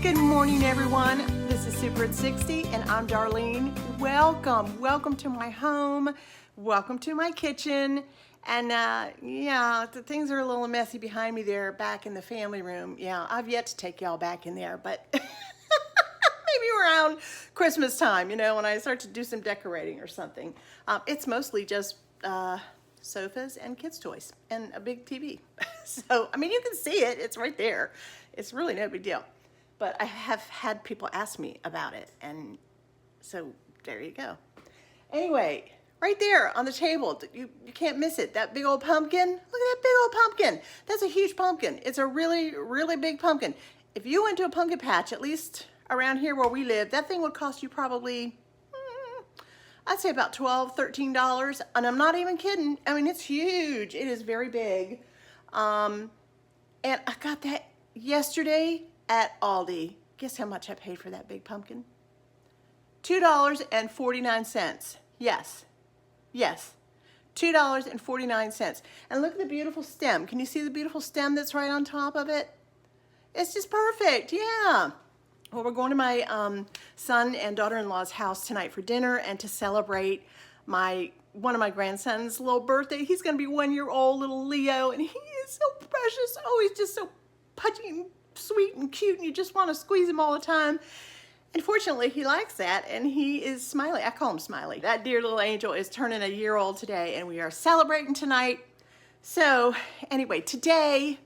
Good morning, everyone. This is Seperate 60, and I'm Darlene. Welcome to my home. Welcome to my kitchen. And the things are a little messy behind me there, back in the family room. Yeah, I've yet to take y'all back in there, but maybe around Christmas time, when I start to do some decorating or something. It's mostly just sofas and kids' toys and a big TV. So, you can see it. It's right there. It's really no big deal. But I have had people ask me about it, and so there you go. Anyway, right there on the table, you can't miss it. That big old pumpkin. Look at that big old pumpkin. That's a huge pumpkin. It's a really, really big pumpkin. If you went to a pumpkin patch, at least around here where we live, that thing would cost you probably, I'd say about $12, $13. And I'm not even kidding. It's huge. It is very big. And I got that yesterday at Aldi. Guess how much I paid for that big pumpkin? $2.49. Yes, $2.49. And look at the beautiful stem. Can you see the beautiful stem that's right on top of it? It's just perfect, yeah. Well, we're going to my son and daughter-in-law's house tonight for dinner and to celebrate one of my grandson's little birthday. He's going to be 1 year old, little Leo, and he is so precious. Oh, he's just so pudgy and sweet and cute, and you just want to squeeze him all the time. And fortunately, he likes that, and he is Smiley. I call him Smiley. That dear little angel is turning 1 year old today, and we are celebrating tonight. So anyway, today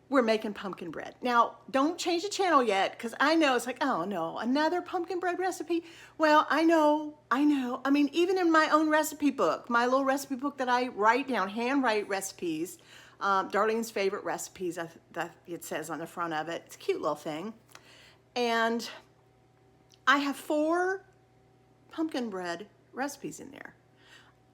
we're making pumpkin bread. Now, don't change the channel yet, because I know it's like, oh no, another pumpkin bread recipe? Well, I know. Even in my own recipe book, my little recipe book that I write down, handwrite recipes, Darlene's favorite recipes, that it says on the front of it. It's a cute little thing. And I have 4 pumpkin bread recipes in there.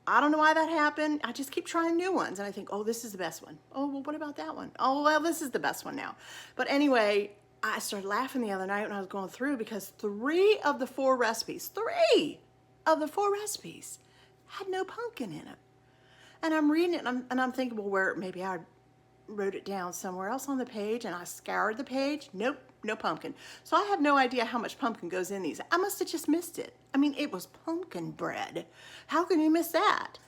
I don't know why that happened. I just keep trying new ones. And I think, oh, this is the best one. Oh, well, what about that one? Oh, well, this is the best one now. But anyway, I started laughing the other night when I was going through because 3 of the 4 recipes had no pumpkin in it. And I'm reading it and I'm thinking, well, where maybe I wrote it down somewhere else on the page and I scoured the page. Nope, no pumpkin. So I have no idea how much pumpkin goes in these. I must have just missed it. It was pumpkin bread. How can you miss that?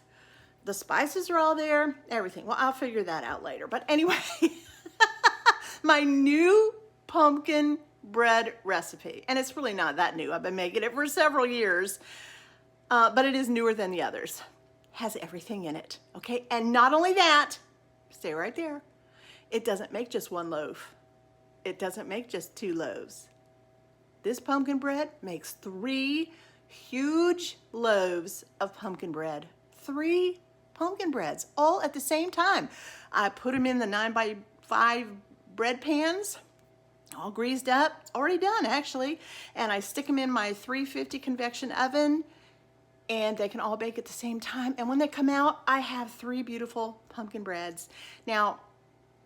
The spices are all there, everything. Well, I'll figure that out later. But anyway, my new pumpkin bread recipe, and it's really not that new. I've been making it for several years, but it is newer than the others. Has everything in it, okay? And not only that, stay right there, it doesn't make just 1 loaf. It doesn't make just 2 loaves. This pumpkin bread makes 3 huge loaves of pumpkin bread. 3 pumpkin breads, all at the same time. I put them in the 9x5 bread pans, all greased up, already done actually, and I stick them in my 350 convection oven, and they can all bake at the same time. And when they come out, I have 3 beautiful pumpkin breads. Now,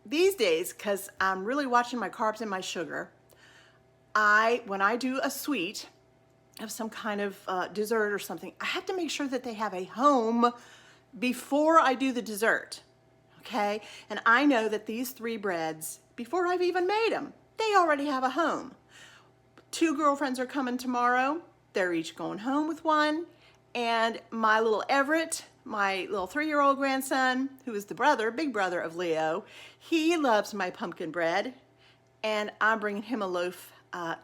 these days, because I'm really watching my carbs and my sugar, when I do a sweet of some kind of dessert or something, I have to make sure that they have a home before I do the dessert, okay? And I know that these 3 breads, before I've even made them, they already have a home. 2 girlfriends are coming tomorrow. They're each going home with 1. And my little Everett, my little 3-year-old grandson, who is the big brother of Leo, he loves my pumpkin bread, and I'm bringing him a loaf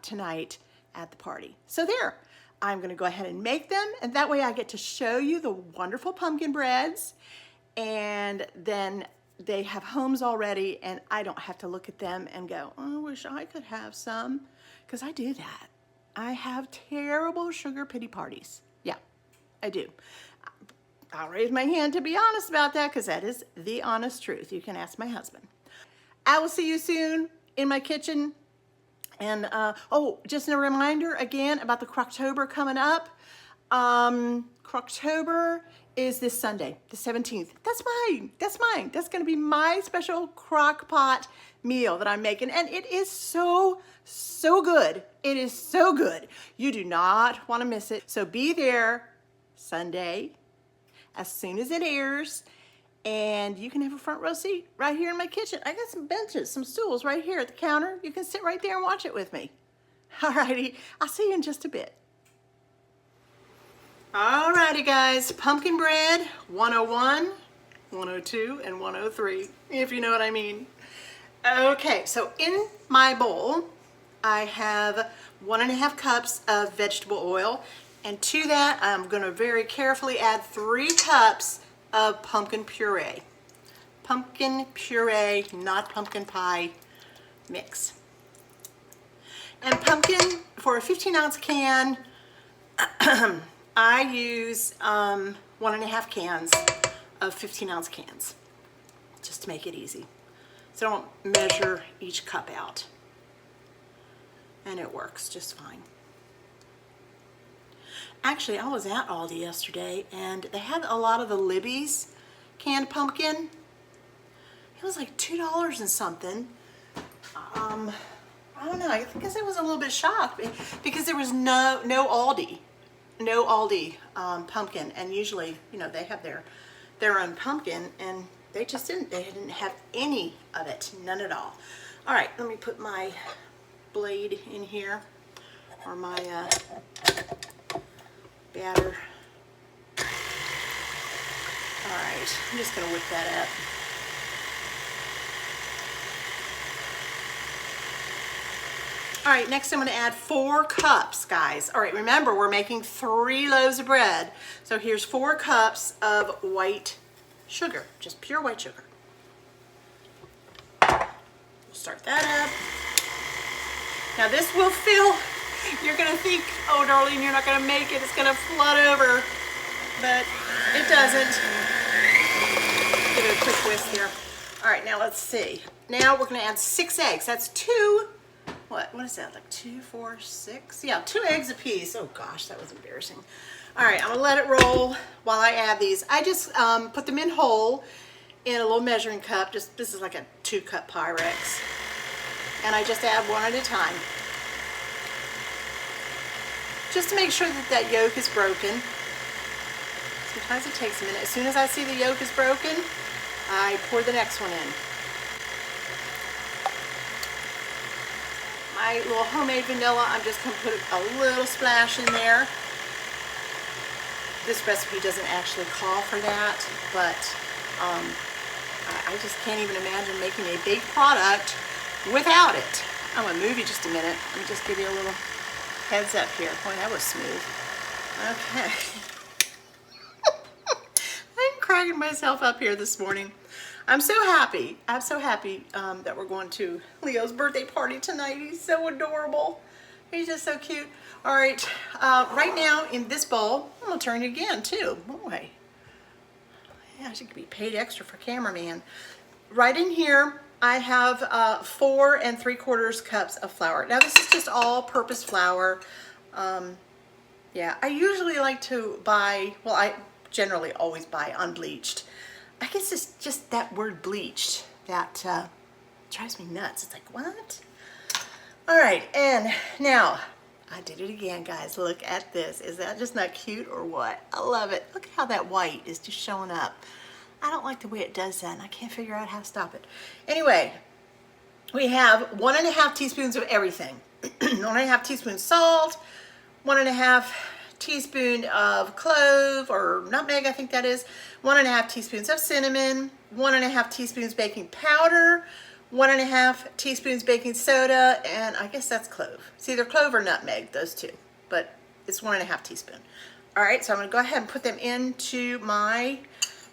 tonight at the party. So there, I'm gonna go ahead and make them, and that way I get to show you the wonderful pumpkin breads, and then they have homes already, and I don't have to look at them and go, oh, I wish I could have some, because I do that. I have terrible sugar pity parties. Yeah. I do. I'll raise my hand to be honest about that because that is the honest truth. You can ask my husband. I will see you soon in my kitchen. And just a reminder again about the Croctober coming up. Croctober is this Sunday, the 17th. That's mine. That's going to be my special crock pot meal that I'm making. And it is so good. It is so good. You do not want to miss it. So be there Sunday as soon as it airs. and you can have a front row seat right here in my kitchen. I got some benches, some stools right here at the counter. You can sit right there and watch it with me. Alrighty, I'll see you in just a bit. Alrighty guys, pumpkin bread 101, 102, and 103, if you know what I mean. Okay, so in my bowl, I have 1.5 cups of vegetable oil, and to that, I'm gonna very carefully add 3 cups of pumpkin puree. Pumpkin puree, not pumpkin pie mix. And pumpkin, for a 15-ounce can, I use 1.5 cans of 15-ounce cans, just to make it easy. So I don't measure each cup out. And it works just fine. Actually, I was at Aldi yesterday and they had a lot of the Libby's canned pumpkin. It was like $2 and something. I don't know, I guess I was a little bit shocked because there was no Aldi pumpkin, and usually, you know, they have their own pumpkin, and they didn't have any of it, none at all. All right, let me put my blade in here, or my batter. All right, I'm just gonna whip that up. All right, next I'm gonna add 4 cups, guys. All right, remember, we're making 3 loaves of bread. So here's 4 cups of white sugar, just pure white sugar. We'll start that up. Now this will fill, you're gonna think, oh darling, you're not gonna make it, it's gonna flood over, but it doesn't. Give it a quick whisk here. All right, now let's see. Now we're gonna add 6 eggs. That's 2, what is that, like 2, 4, 6? Yeah, 2 eggs a piece. Oh gosh, that was embarrassing. All right, I'm gonna let it roll while I add these. I just put them in whole in a little measuring cup. Just, this is like a 2-cup Pyrex. And I just add one at a time. Just to make sure that that yolk is broken. Sometimes it takes a minute. As soon as I see the yolk is broken, I pour the next one in. My little homemade vanilla, I'm just going to put a little splash in there. This recipe doesn't actually call for that, but I just can't even imagine making a baked product without it. I'm going to move you just a minute. Let me just give you a little heads up here. Boy, that was smooth. Okay. I'm cracking myself up here this morning. I'm so happy. I'm so happy that we're going to Leo's birthday party tonight. He's so adorable. He's just so cute. All right, right now in this bowl, I'm gonna turn it again too. Boy, yeah, I should be paid extra for cameraman. Right in here, I have 4 3/4 cups of flour. Now this is just all-purpose flour. Yeah, I usually like to buy, well, I generally always buy unbleached. I guess it's just that word bleached that drives me nuts. It's like, what? All right, and now I did it again, guys. Look at this. Is that just not cute or what? I love it. Look at how that white is just showing up. I don't like the way it does that, and I can't figure out how to stop it. Anyway, we have 1.5 teaspoons of everything. 1.5 teaspoons salt, 1.5 teaspoon of clove or nutmeg, I think that is, 1.5 teaspoons of cinnamon, 1.5 teaspoons baking powder, 1.5 teaspoons baking soda, and I guess that's clove. It's either clove or nutmeg, those two, but it's 1.5 teaspoon. All right, so I'm gonna go ahead and put them into my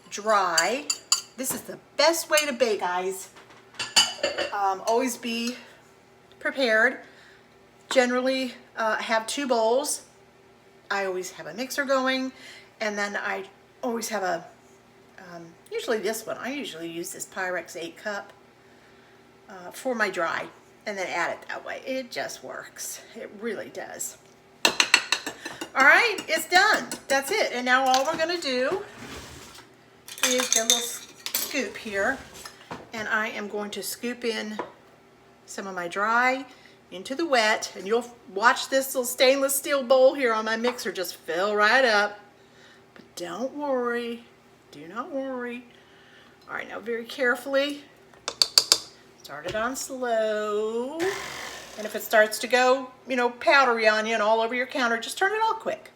dry. This is the best way to bake, guys. Always be prepared. Generally have 2 bowls. I always have a mixer going, and then I always have a, usually this one, I usually use this Pyrex 8-cup for my dry, and then add it that way. It just works. It really does. All right, it's done. That's it. And now all we're gonna do is get a little scoop here, and I am going to scoop in some of my dry into the wet, and you'll watch this little stainless steel bowl here on my mixer just fill right up. But don't worry, do not worry. All right, now very carefully, start it on slow. And if it starts to go, you know, powdery on you and all over your counter, just turn it off quick.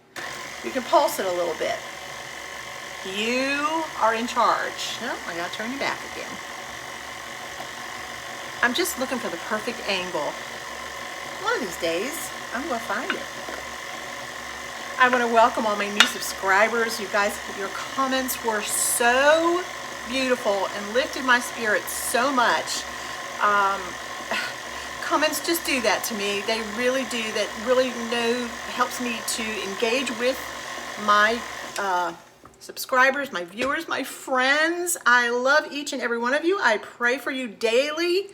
You can pulse it a little bit. You are in charge. No, I gotta turn you back again. I'm just looking for the perfect angle. One of these days, I'm gonna find it. I want to welcome all my new subscribers. You guys, your comments were so beautiful and lifted my spirits so much. Comments just do that to me. They really do. That really helps me to engage with my subscribers, my viewers, my friends. I love each and every one of you. I pray for you daily.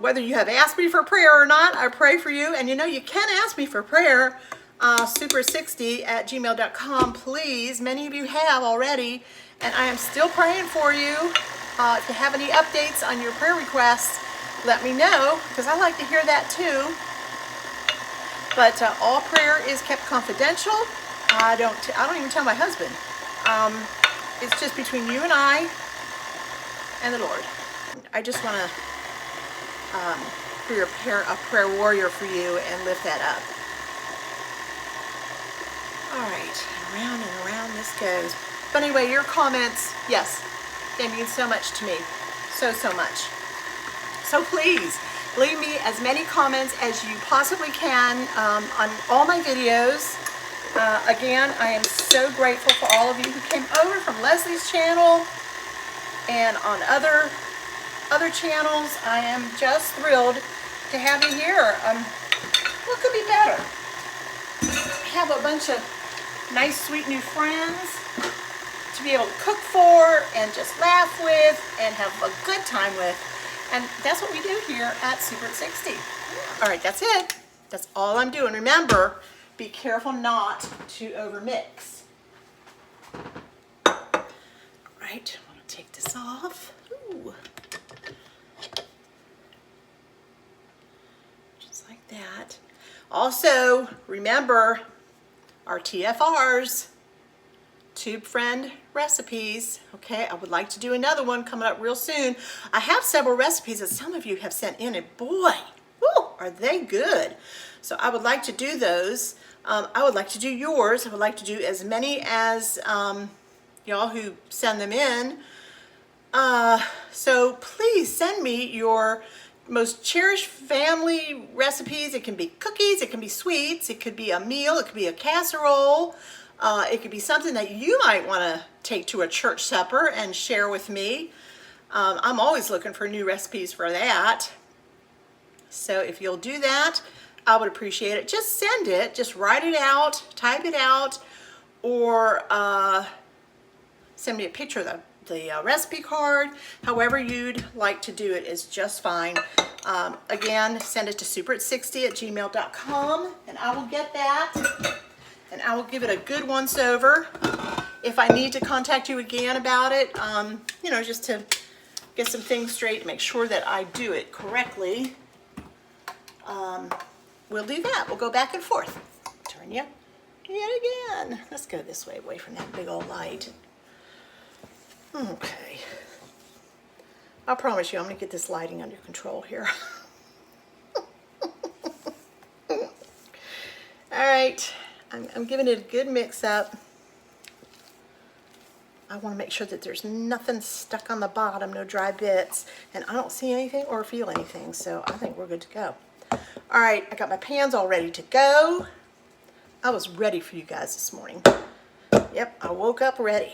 Whether you have asked me for prayer or not, I pray for you. And you know, you can ask me for prayer. Seperate60@gmail.com, please. Many of you have already, and I am still praying for you. If you have any updates on your prayer requests, let me know, because I like to hear that too. But all prayer is kept confidential. I don't even tell my husband. It's just between you and I and the Lord. I just want to be a prayer warrior for you and lift that up. All right, around and around this goes. But anyway, your comments, yes, they mean so much to me. So much. So please, leave me as many comments as you possibly can on all my videos. Again, I am so grateful for all of you who came over from Leslie's channel and on other channels. I am just thrilled to have you here. What could be better? Have a bunch of nice, sweet new friends to be able to cook for and just laugh with and have a good time with. And that's what we do here at Seperate60. All right, that's it. That's all I'm doing. Remember, be careful not to overmix. All right, I'm gonna take this off. Ooh. Just like that. Also, remember our TFRs, Tube Friend recipes. Okay, I would like to do another one coming up real soon. I have several recipes that some of you have sent in, and boy, woo, are they good. So I would like to do those. I would like to do yours. I would like to do as many as y'all who send them in. So please send me your most cherished family recipes. It can be cookies, it can be sweets, it could be a meal, it could be a casserole, it could be something that you might want to take to a church supper and share with me. I'm always looking for new recipes for that. So if you'll do that, I would appreciate it. Just send it, just write it out, type it out, or send me a picture of the recipe card. However you'd like to do it is just fine. Again, send it to seperate60@gmail.com and I will get that and I will give it a good once over. If I need to contact you again about it, you know, just to get some things straight to make sure that I do it correctly, we'll do that. We'll go back and forth. Turn you yet again. Let's go this way, away from that big old light. Okay. I promise you, I'm going to get this lighting under control here. All right. I'm giving it a good mix up. I want to make sure that there's nothing stuck on the bottom, no dry bits. And I don't see anything or feel anything, so I think we're good to go. All right, I got my pans all ready to go. I was ready for you guys this morning. Yep, I woke up ready.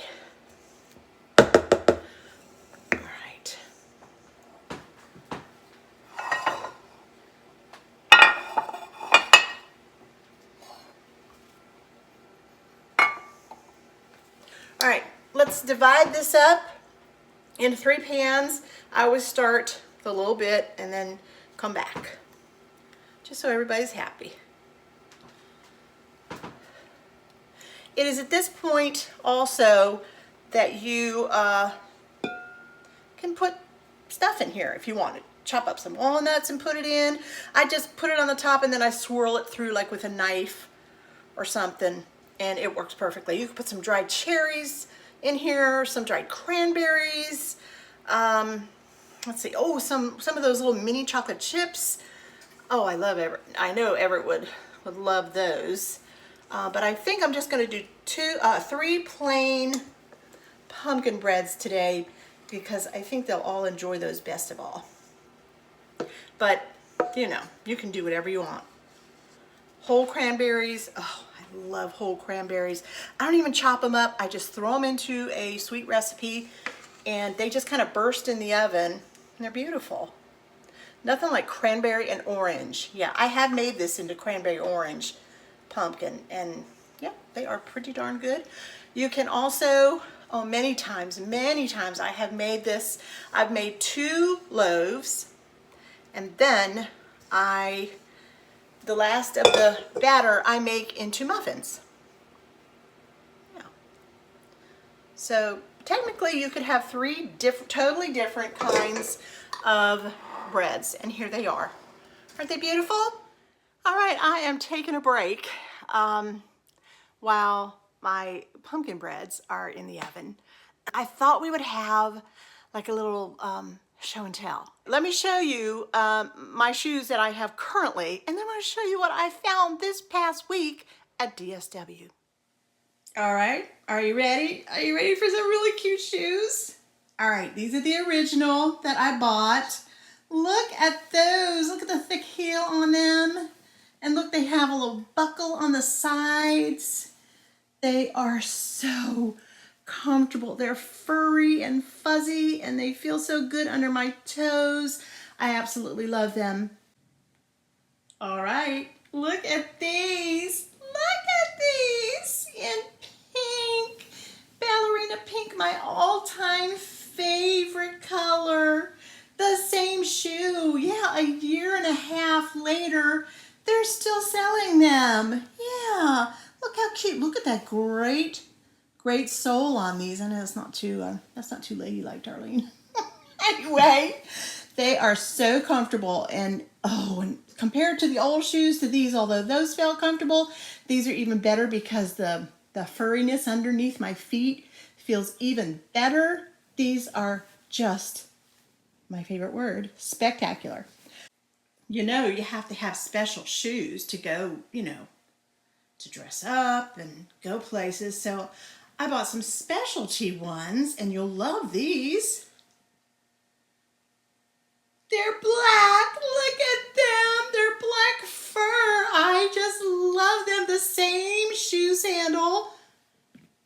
All right, let's divide this up into 3 pans. I always start with a little bit and then come back, just so everybody's happy. It is at this point also that you can put stuff in here if you want to. Chop up some walnuts and put it in. I just put it on the top and then I swirl it through like with a knife or something, and it works perfectly. You can put some dried cherries in here, some dried cranberries. Let's see, oh, some of those little mini chocolate chips. Oh, I love Everett. I know Everett would love those. But I think I'm just gonna do three plain pumpkin breads today because I think they'll all enjoy those best of all. But, you know, you can do whatever you want. Whole cranberries, oh, I love whole cranberries. I don't even chop them up. I just throw them into a sweet recipe and they just kind of burst in the oven and they're beautiful. Nothing like cranberry and orange. Yeah, I have made this into cranberry orange pumpkin and yeah, they are pretty darn good. You can also, oh, many times I have made this. I've made 2 loaves and then the last of the batter I make into muffins. Yeah. So technically you could have 3 totally different kinds of breads, and here they are. Aren't they beautiful? All right, I am taking a break while my pumpkin breads are in the oven. I thought we would have like a little show and tell. Let me show you my shoes that I have currently, and then I'm going to show you what I found this past week at DSW. All right, are you ready? Are you ready for some really cute shoes? All right, these are the original that I bought. Look at those. Look at the thick heel on them. And look, they have a little buckle on the sides. They are so comfortable. They're furry and fuzzy and they feel so good under my toes. I absolutely love them. All right, look at these. Look at these in pink. Ballerina pink, my all-time favorite color. The same shoe. Yeah, a year and a half later, they're still selling them. Yeah, look how cute. Look at that great sole on these. I know that's not too ladylike, Darlene. Anyway, they are so comfortable and compared to the old shoes to these, although those felt comfortable, these are even better because the furriness underneath my feet feels even better. These are just, my favorite word, spectacular. You know, you have to have special shoes to go, to dress up and go places. So I bought some specialty ones and you'll love these. They're black. Look at them. They're black fur. I just love them. The same shoe sandal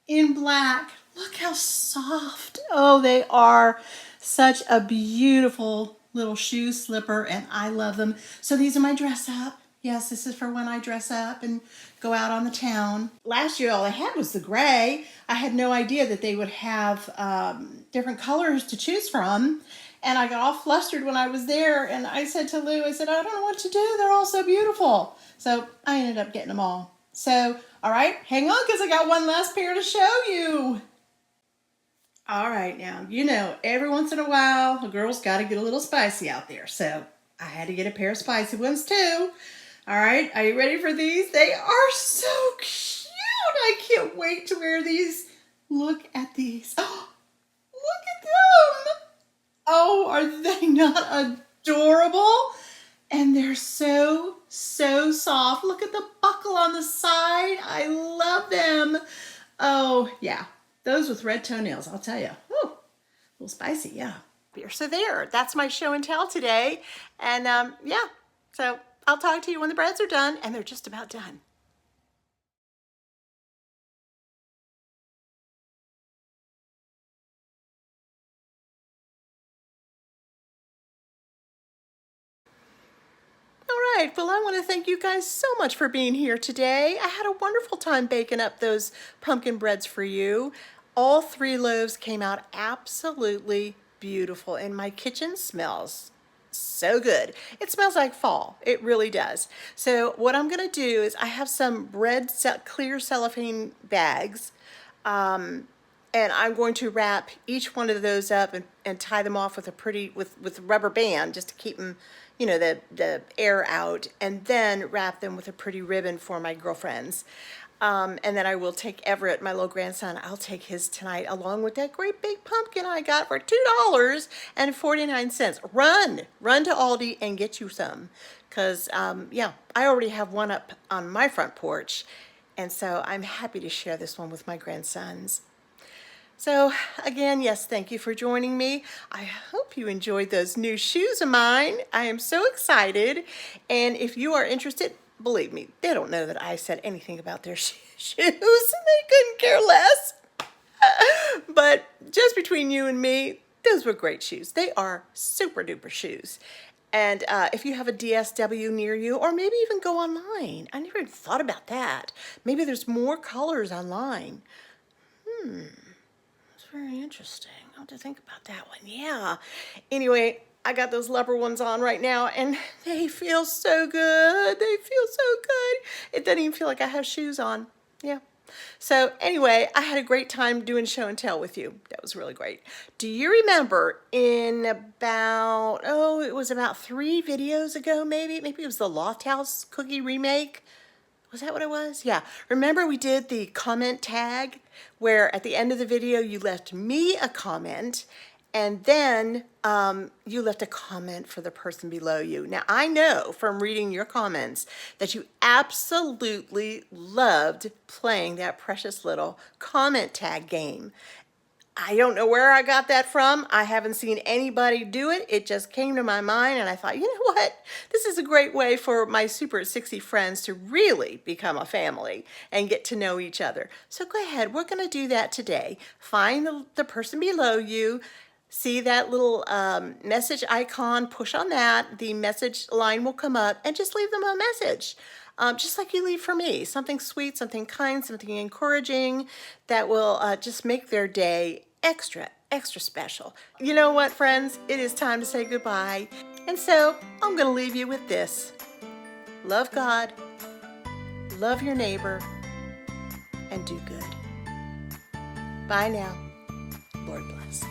in black. Look how soft. Oh, they are such a beautiful little shoe slipper and I love them. So these are my dress up. Yes, this is for when I dress up and go out on the town. Last year all I had was the gray. I had no idea that they would have different colors to choose from. And I got all flustered when I was there and I said to Lou, I don't know what to do. They're all so beautiful. So I ended up getting them all. So, all right, hang on because I got one last pair to show you. All right, now, every once in a while, a girl's got to get a little spicy out there. So I had to get a pair of spicy ones too. All right, are you ready for these? They are so cute. I can't wait to wear these. Look at these. Oh, look at them. Oh, are they not adorable? And they're so soft. Look at the buckle on the side. I love them. Oh, yeah. Those with red toenails, I'll tell you. Woo, a little spicy, yeah. So that's my show and tell today. And yeah, so I'll talk to you when the breads are done, and they're just about done. All right, well, I want to thank you guys so much for being here today. I had a wonderful time baking up those pumpkin breads for you. All 3 loaves came out absolutely beautiful, and my kitchen smells so good. It smells like fall. It really does. So what I'm going to do is I have some clear cellophane bags, and I'm going to wrap each one of those up and tie them off with with rubber band just to keep them, you know, the air out, and then wrap them with a pretty ribbon for my girlfriends. And then I will take Everett, my little grandson, I'll take his tonight along with that great big pumpkin I got for $2.49. Run to Aldi and get you some. Because, yeah, I already have one up on my front porch. And so I'm happy to share this one with my grandsons. So again, yes, thank you for joining me. I hope you enjoyed those new shoes of mine. I am so excited. And if you are interested, believe me, they don't know that I said anything about their shoes. They couldn't care less. But just between you and me, those were great shoes. They are super duper shoes. And if you have a DSW near you, or maybe even go online. I never even thought about that. Maybe there's more colors online. That's very interesting. I'll have to think about that one. Yeah. Anyway, I got those leopard ones on right now, and they feel so good. They feel so good. It doesn't even feel like I have shoes on. Yeah. So anyway, I had a great time doing show and tell with you. That was really great. Do you remember in about, it was about 3 videos ago, maybe it was the Loft House cookie remake. Was that what it was? Yeah. Remember we did the comment tag where at the end of the video you left me a comment, and then you left a comment for the person below you. Now, I know from reading your comments that you absolutely loved playing that precious little comment tag game. I don't know where I got that from. I haven't seen anybody do it. It just came to my mind, and I thought, you know what? This is a great way for my Super 60 friends to really become a family and get to know each other. So go ahead. We're going to do that today. Find the person below you. See that little message icon, push on that, the message line will come up, and just leave them a message. Just like you leave for me, something sweet, something kind, something encouraging that will just make their day extra, extra special. You know what, friends? It is time to say goodbye. And so I'm going to leave you with this. Love God, love your neighbor, and do good. Bye now. Lord bless.